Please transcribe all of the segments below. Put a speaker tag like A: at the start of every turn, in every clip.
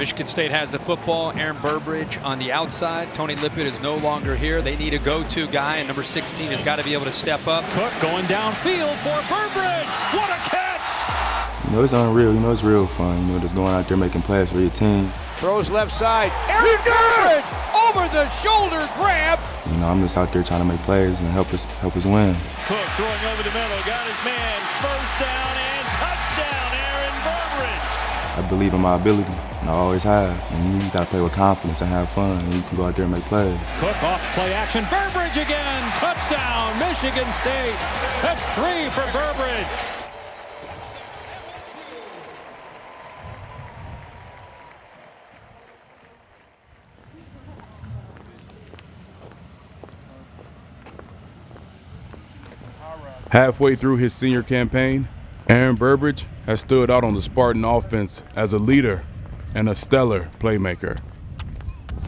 A: Michigan State has the football. Aaron Burbridge on the outside. Tony Lippett is no longer here. They need a go-to guy, and number 16 has got to be able to step up.
B: Cook going downfield for Burbridge. What a catch!
C: It's unreal. It's real fun. Just going out there making plays for your team.
D: Throws left side. Aaron Burbridge over the shoulder grab.
C: I'm just out there trying to make plays and help us win.
B: Cook throwing over the middle, got his man. First down and touchdown, Aaron Burbridge.
C: I believe in my ability, and I always have. And you just got to play with confidence and have fun, and you can go out there and make plays.
B: Cook off play action. Burbridge again. Touchdown, Michigan State. That's 3 for Burbridge.
E: Halfway through his senior campaign, Aaron Burbridge has stood out on the Spartan offense as a leader and a stellar playmaker.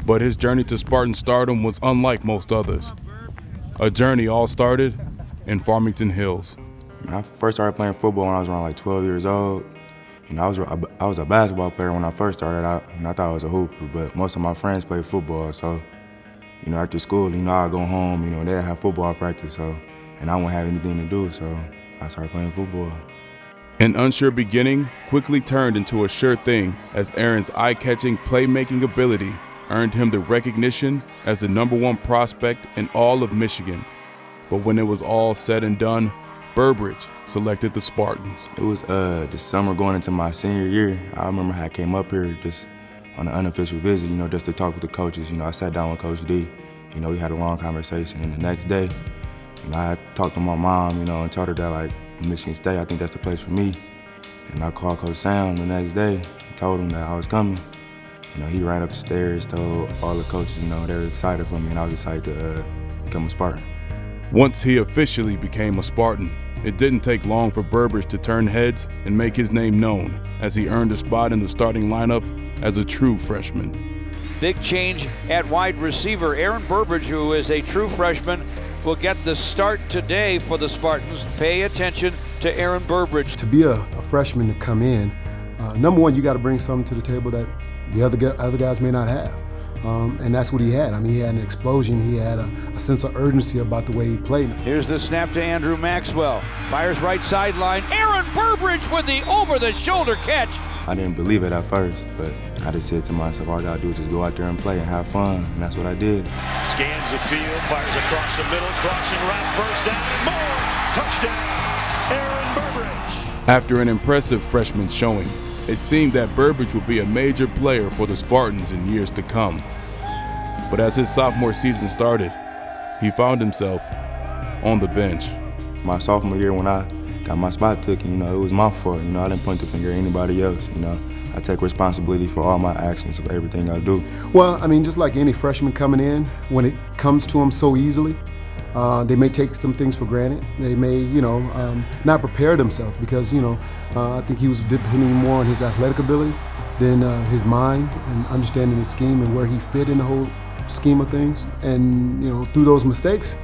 E: But his journey to Spartan stardom was unlike most others. A journey all started in Farmington Hills.
C: I first started playing football when I was around like 12 years old. I was a basketball player when I first started out, and I thought I was a hooper, but most of my friends played football, so after school, I'd go home, they'd have football practice, and I wouldn't have anything to do, so I started playing football.
E: An unsure beginning quickly turned into a sure thing as Aaron's eye-catching playmaking ability earned him the recognition as the #1 prospect in all of Michigan. But when it was all said and done, Burbridge selected the Spartans.
C: It was the summer going into my senior year. I remember how I came up here just on an unofficial visit, just to talk with the coaches. I sat down with Coach D. We had a long conversation, and the next day, I talked to my mom, and told her that, like, Michigan State, I think that's the place for me. And I called Coach Sam the next day and told him that I was coming. He ran up the stairs, told all the coaches, they were excited for me, and I was excited to become a Spartan.
E: Once he officially became a Spartan, it didn't take long for Burbridge to turn heads and make his name known as he earned a spot in the starting lineup as a true freshman.
D: Big change at wide receiver. Aaron Burbridge, who is a true freshman, will get the start today for the Spartans. Pay attention to Aaron Burbridge.
F: To be a freshman to come in, number one, you got to bring something to the table that the other guys may not have. And that's what he had. He had an explosion. He had a sense of urgency about the way he played.
D: Here's the snap to Andrew Maxwell. Fires right sideline. Aaron Burbridge with the over-the-shoulder catch.
C: I didn't believe it at first, but I just said to myself, all I got to do is just go out there and play and have fun, and that's what I did.
B: Scans the field, fires across the middle, crossing route, first down and more. Touchdown, Aaron Burbridge.
E: After an impressive freshman showing, it seemed that Burbridge would be a major player for the Spartans in years to come. But as his sophomore season started, he found himself on the bench.
C: My sophomore year, when I got my spot taken, it was my fault. I didn't point the finger at anybody else. I take responsibility for all my actions, for everything I do.
F: Well, just like any freshman coming in, when it comes to them so easily, they may take some things for granted. They may, not prepare themselves because, I think he was depending more on his athletic ability than his mind and understanding the scheme and where he fit in the whole scheme of things. And, through those mistakes,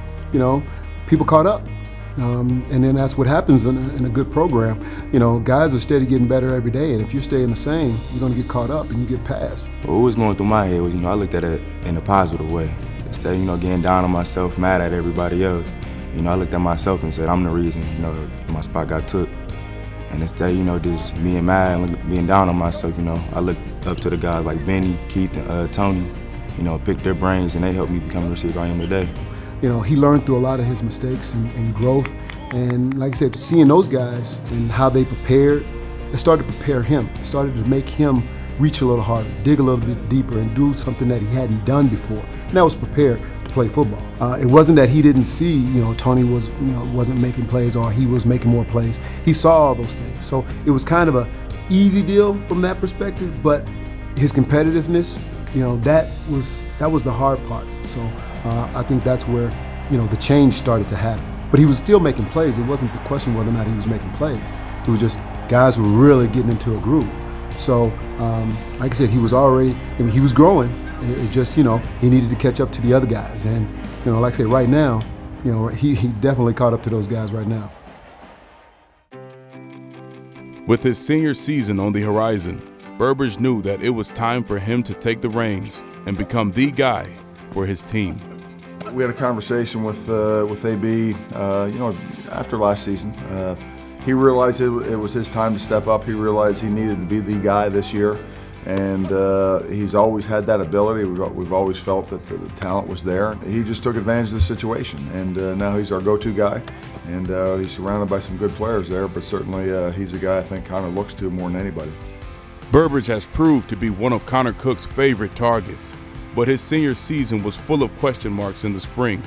F: people caught up. And then that's what happens in a good program. Guys are steady getting better every day, and if you're staying the same, you're going to get caught up and you get passed.
C: What was going through my head was, I looked at it in a positive way. Instead of, getting down on myself, mad at everybody else, I looked at myself and said, I'm the reason, my spot got took. And instead, just being mad and being down on myself, I looked up to the guys like Benny, Keith, and Tony, picked their brains, and they helped me become the receiver I am today.
F: He learned through a lot of his mistakes and growth. And like I said, seeing those guys and how they prepared, it started to prepare him. It started to make him reach a little harder, dig a little bit deeper, and do something that he hadn't done before. And that was prepared to play football. It wasn't that he didn't see, Tony wasn't making plays or he was making more plays. He saw all those things. So it was kind of a easy deal from that perspective, but his competitiveness, that was the hard part. So I think that's where, the change started to happen. But he was still making plays. It wasn't the question whether or not he was making plays. It was just guys were really getting into a groove. So, like I said, he was already, he was growing. It just, he needed to catch up to the other guys. And, like I said, right now, he definitely caught up to those guys right now.
E: With his senior season on the horizon, Burbridge knew that it was time for him to take the reins and become the guy for his team.
G: We had a conversation with AB, after last season. He realized it was his time to step up. He realized he needed to be the guy this year, and he's always had that ability. We've always felt that the talent was there. He just took advantage of the situation, and now he's our go-to guy, and he's surrounded by some good players there, but certainly he's a guy I think Connor looks to more than anybody.
E: Burbridge has proved to be one of Connor Cook's favorite targets, but his senior season was full of question marks in the spring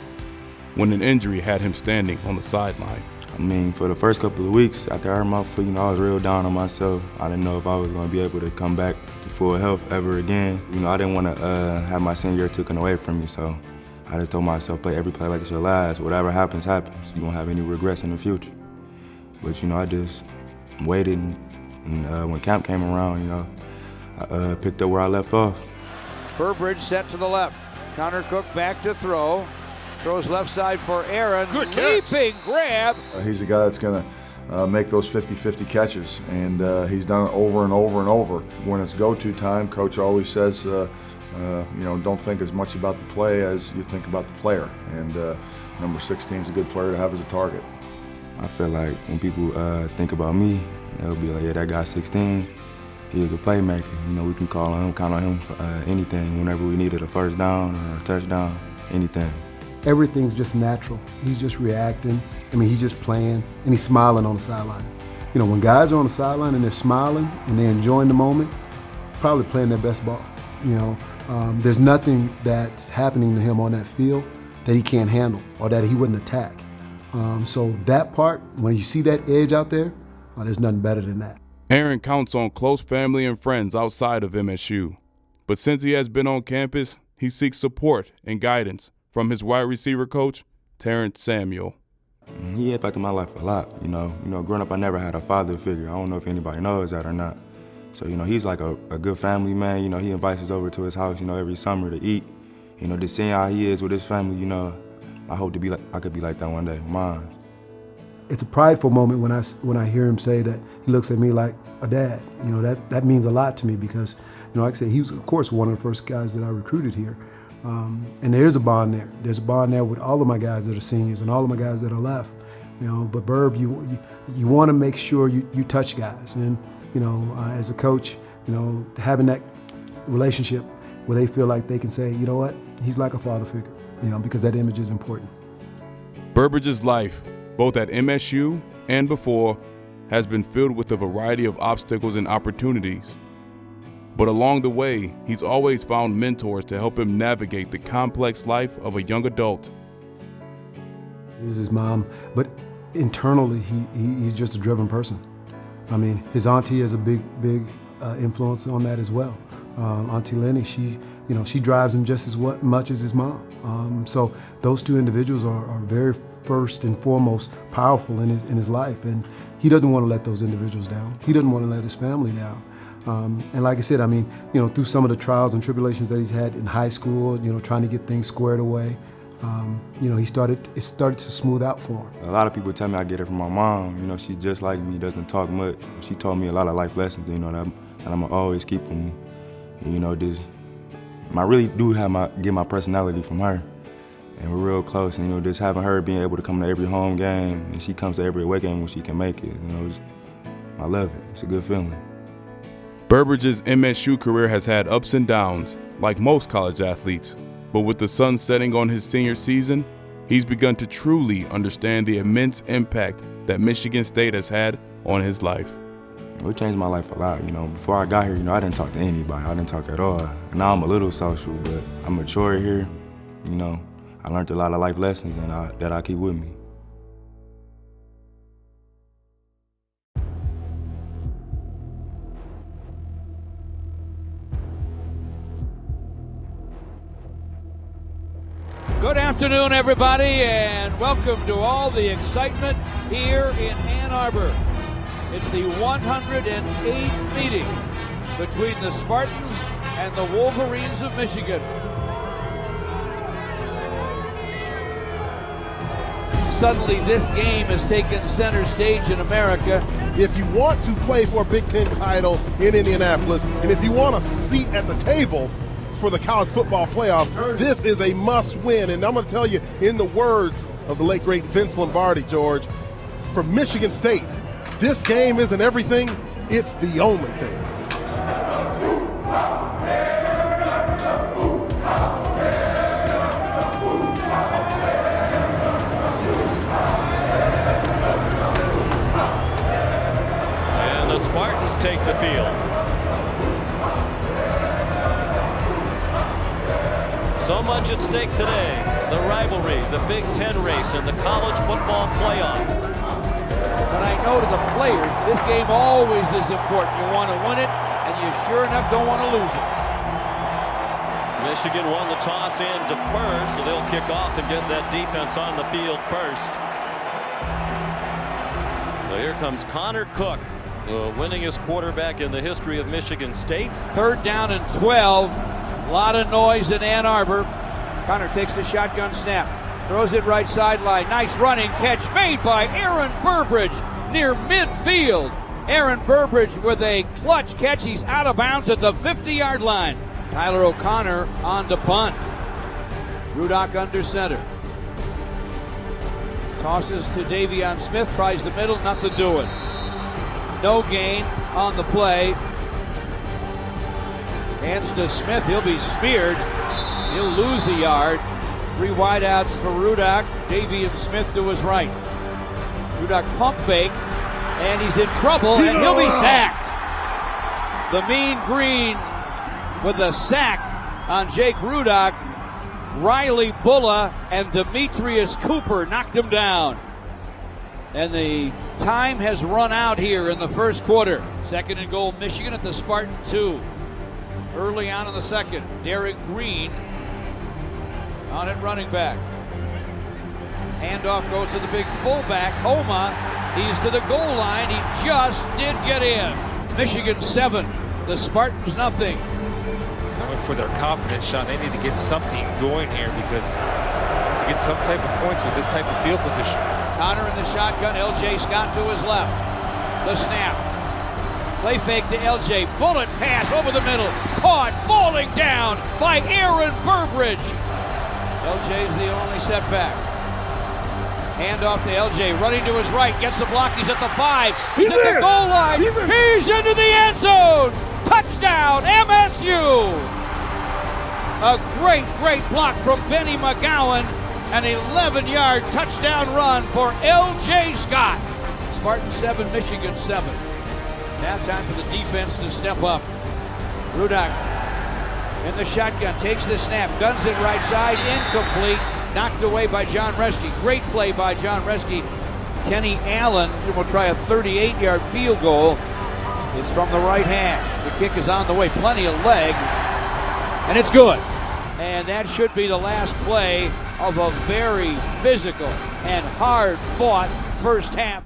E: when an injury had him standing on the sideline.
C: I mean, for the first couple of weeks after I hurt my foot, I was real down on myself. I didn't know if I was going to be able to come back to full health ever again. I didn't want to have my senior year taken away from me, so I just told myself, play every play like it's your last. Whatever happens, happens. You won't have any regrets in the future. But, I just waited, and when camp came around, I picked up where I left off.
D: Burbridge set to the left. Connor Cook back to throw. Throws left side for Aaron.
B: Good catch.
D: Leaping grab.
G: He's a guy that's going to make those 50-50 catches, and he's done it over and over and over. When it's go-to time, Coach always says, don't think as much about the play as you think about the player. And number 16 is a good player to have as a target.
C: I feel like when people think about me, they'll be like, yeah, that guy 16, he was a playmaker. We can count on him for anything whenever we needed a first down or a touchdown, anything.
F: Everything's just natural. He's just reacting. He's just playing, and he's smiling on the sideline. When guys are on the sideline and they're smiling and they're enjoying the moment, probably playing their best ball. There's nothing that's happening to him on that field that he can't handle or that he wouldn't attack. So that part, when you see that edge out there, there's nothing better than that.
E: Aaron counts on close family and friends outside of MSU. But since he has been on campus, he seeks support and guidance from his wide receiver coach, Terrence Samuel.
C: He impacted my life a lot. Growing up, I never had a father figure. I don't know if anybody knows that or not. So, he's like a good family man. He invites us over to his house, every summer to eat. Just seeing how he is with his family, I hope I could be like that one day, mine.
F: It's a prideful moment when I hear him say that he looks at me like a dad. That means a lot to me because, like I said, he was, of course, one of the first guys that I recruited here. And there's a bond there. There's a bond there with all of my guys that are seniors and all of my guys that are left. But Burb, you want to make sure you touch guys. And, as a coach, having that relationship where they feel like they can say, you know what, he's like a father figure, because that image is important.
E: Burbridge's life, both at MSU and before, has been filled with a variety of obstacles and opportunities. But along the way, he's always found mentors to help him navigate the complex life of a young adult.
F: This is his mom, but internally, he's just a driven person. His auntie has a big influence on that as well. Auntie Lenny, she drives him just as much as his mom. So those two individuals are very first and foremost powerful in his life, and he doesn't want to let those individuals down. He doesn't want to let his family down. And like I said, through some of the trials and tribulations that he's had in high school, trying to get things squared away, it started to smooth out for him.
C: A lot of people tell me I get it from my mom. She's just like me, doesn't talk much. She taught me a lot of life lessons, that I'm gonna always keep with me. And, I really do get my personality from her. And we're real close, and just having her being able to come to every home game, and she comes to every away game when she can make it, I love it. It's a good feeling.
E: Burbridge's MSU career has had ups and downs, like most college athletes, but with the sun setting on his senior season, he's begun to truly understand the immense impact that Michigan State has had on his life.
C: It changed my life a lot. Before I got here, I didn't talk to anybody. I didn't talk at all. And now I'm a little social, but I'm mature here. I learned a lot of life lessons that I keep with me.
D: Good afternoon, everybody, and welcome to all the excitement here in Ann Arbor. It's the 108th meeting between the Spartans and the Wolverines of Michigan. suddenly this game has taken center stage in America.
H: If you want to play for a Big Ten title in Indianapolis, and if you want a seat at the table for the college football playoff, this is a must-win. And I'm going to tell you, in the words of the late, great Vince Lombardi, George, for Michigan State, this game isn't everything, it's the only thing.
B: And the Spartans take the field. So much at stake today. The rivalry, the Big Ten race, and the college football playoff.
D: But I know to the players, this game always is important. You want to win it, and you sure enough don't want to lose it.
B: Michigan won the toss and deferred, so they'll kick off and get that defense on the field first. So here comes Connor Cook, the winningest quarterback in the history of Michigan State.
D: 3rd down and 12. A lot of noise in Ann Arbor. Connor takes the shotgun snap. Throws it right sideline. Nice running catch made by Aaron Burbridge near midfield. Aaron Burbridge with a clutch catch. He's out of bounds at the 50-yard line. Tyler O'Connor on to punt. Rudock under center. Tosses to Davion Smith. Tries the middle. Nothing doing. No gain on the play. Hands to Smith. He'll be speared. He'll lose a yard. 3 wideouts for Rudock. Davion Smith to his right. Rudock pump fakes, and he's in trouble, and he'll be sacked. The Mean Green with a sack on Jake Rudock. Riley Bulla and Demetrius Cooper knocked him down. And the time has run out here in the first quarter. 2nd and goal, Michigan at the Spartan 2. Early on in the second, Derek Green on at running back. Handoff goes to the big fullback, Homa. He's to the goal line. He just did get in. Michigan 7, the Spartans nothing.
I: Coming for their confidence, Sean. They need to get something going here because to get some type of points with this type of field position.
D: Connor in the shotgun, LJ Scott to his left. The snap. Play fake to LJ. Bullet pass over the middle. Caught, falling down by Aaron Burbridge. LJ's the only setback. Handoff to LJ, running to his right, gets the block, he's at the 5. He's at the goal line. He's into the end zone. Touchdown, MSU. A great block from Benny McGowan. An 11-yard touchdown run for LJ Scott. Spartan 7, Michigan 7. Now time for the defense to step up. Rudock in the shotgun, takes the snap, guns it right side, incomplete, knocked away by John Reschke. Great play by John Reschke. Kenny Allen will try a 38-yard field goal. It's from the right hash. The kick is on the way, plenty of leg, and it's good. And that should be the last play of a very physical and hard-fought first half.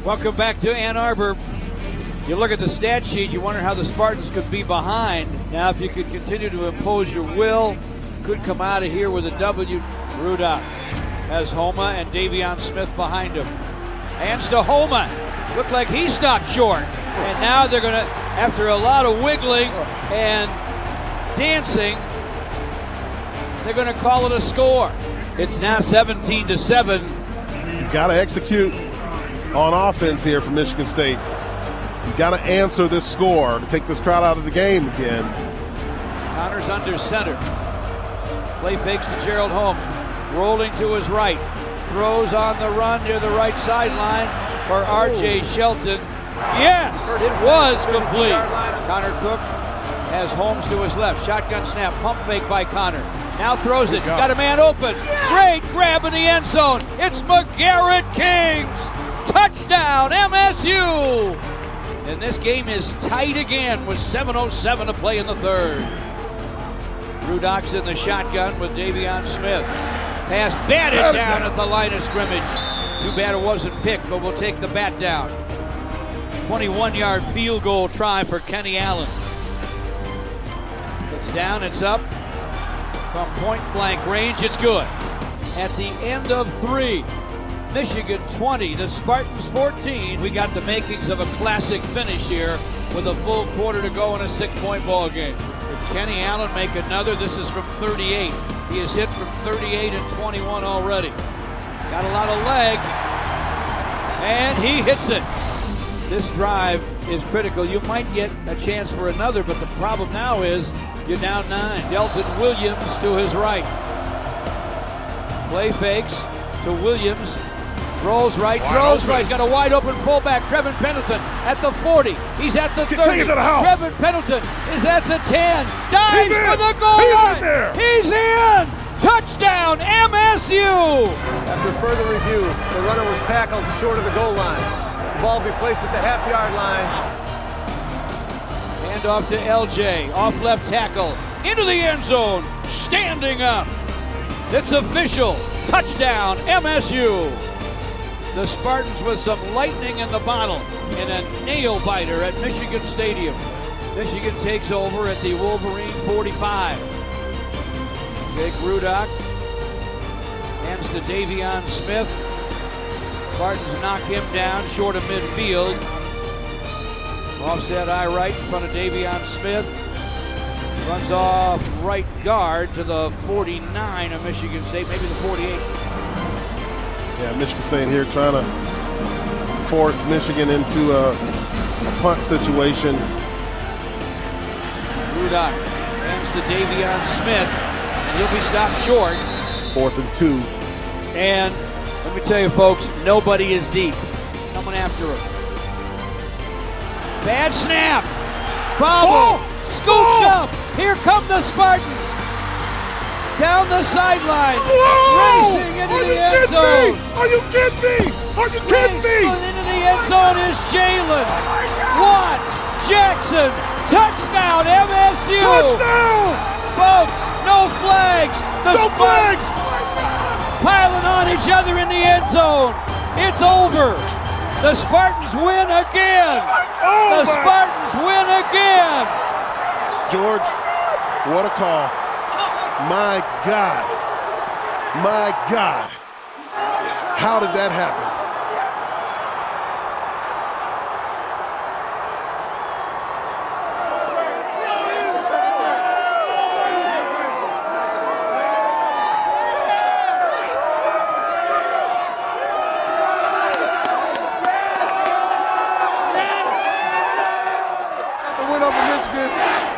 D: Welcome back to Ann Arbor. You look at the stat sheet, you wonder how the Spartans could be behind. Now, if you could continue to impose your will, could come out of here with a W. Rudock has Homa and Davion Smith behind him. Hands to Homa. Looked like he stopped short. And now they're going to, after a lot of wiggling and dancing, they're going to call it a score. It's now 17-7.
H: You've got to execute on offense here for Michigan State. You've got to answer this score to take this crowd out of the game again.
D: Connor's under center. Play fakes to Gerald Holmes. Rolling to his right. Throws on the run near the right sideline for R.J. Shelton. Yes, it was complete. Connor Cook has Holmes to his left. Shotgun snap, pump fake by Connor. Now throws it. He's got a man open. Great grab in the end zone. It's McGarrett Kings. Touchdown, MSU. And this game is tight again with 7:07 to play in the third. Rudock's in the shotgun with Davion Smith. Pass batted down at the line of scrimmage. Too bad it wasn't picked, but we'll take the bat down. 21-yard field goal try for Kenny Allen. It's down, it's up. From point-blank range, it's good. At the end of 3, Michigan 20, the Spartans 14. We got the makings of a classic finish here with a full quarter to go in a 6-point ball game. Did Kenny Allen make another? This is from 38. He has hit from 38 and 21 already. Got a lot of leg, and he hits it. This drive is critical. You might get a chance for another, but the problem now is you're down 9. Delton Williams to his right. Play fakes to Williams. Rolls right, throws right. He's got a wide open fullback, Trevin Pendleton, at the 40. He's at the 30.
H: Take it to the house.
D: Trevin Pendleton is at the 10. Dives for the goal line. He's in. Touchdown, MSU.
J: After further review, the runner was tackled short of the goal line. The ball will be placed at the half-yard line.
D: Hand off to LJ, off left tackle, into the end zone, standing up. It's official. Touchdown, MSU. The Spartans with some lightning in the bottle in a nail-biter at Michigan Stadium. Michigan takes over at the Wolverine 45. Jake Rudock hands to Davion Smith. Spartans knock him down short of midfield. Offset eye right in front of Davion Smith. Runs off right guard to the 49 of Michigan State, maybe the 48.
H: Yeah, Michigan State here trying to force Michigan into a punt situation.
D: Rudock hands to Davion Smith, and he'll be stopped short.
H: 4th and 2.
D: And let me tell you, folks, nobody is deep. Coming after him. Bad snap. Bobble. Scooped up. Here come the Spartans. Down the sideline. Racing into the end zone.
H: Are you kidding me? Are you kidding me?
D: Into the end zone is Jalen. Watts. Jackson. Touchdown, MSU.
H: Touchdown.
D: Folks, no flags.
H: No flags.
D: Piling on each other in the end zone. It's over. The Spartans win again. The Spartans win again.
H: George, what a call. My God. My God. How did that happen?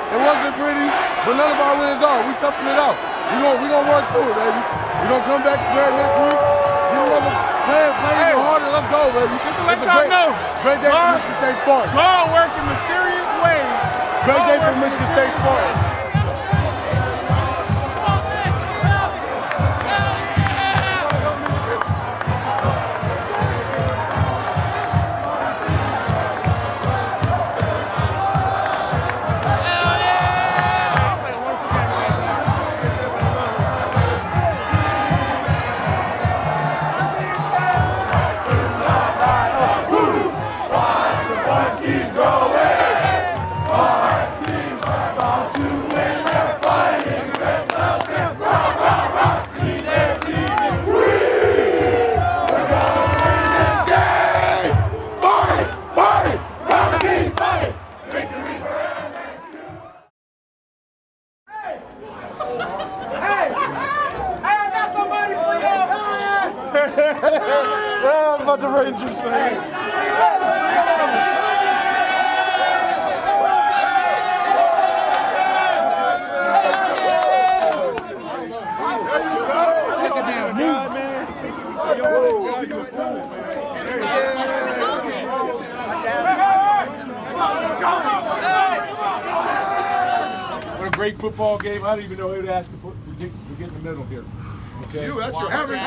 K: It wasn't pretty, but none of our wins are. We toughen it out. We gonna work through it, baby. We gonna come back prepared next week. You wanna play even harder? Let's go, baby.
L: Just to let y'all know.
K: Great day for Michigan State Spartan.
L: God work in mysterious ways.
K: Great day for Michigan State Spartan.
L: What about the Rangers, man?
M: What a great football game. I don't even know who to ask to get in the middle here. Okay. You, that's your average.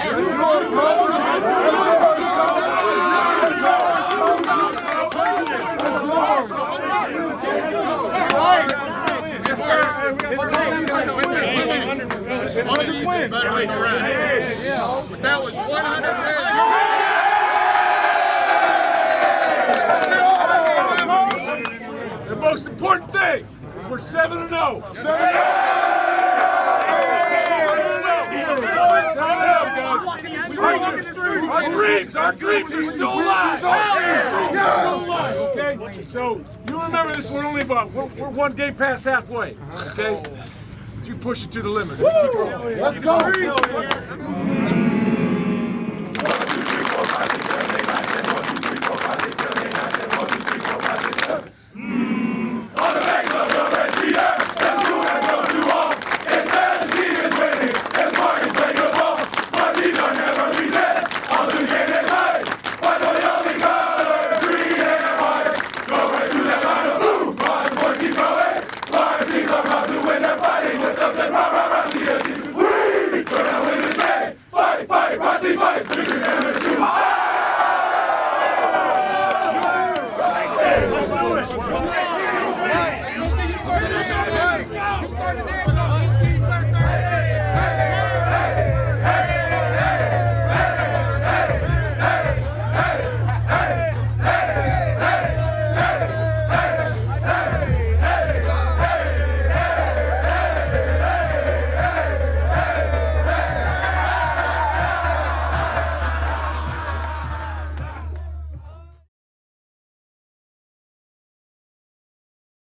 L: That was 100.
M: The most important thing is we're 7-0. Our dreams are still alive. Still alive, okay? So you remember this one only about we're one game past halfway, okay? But you push it to the limit. Let's go.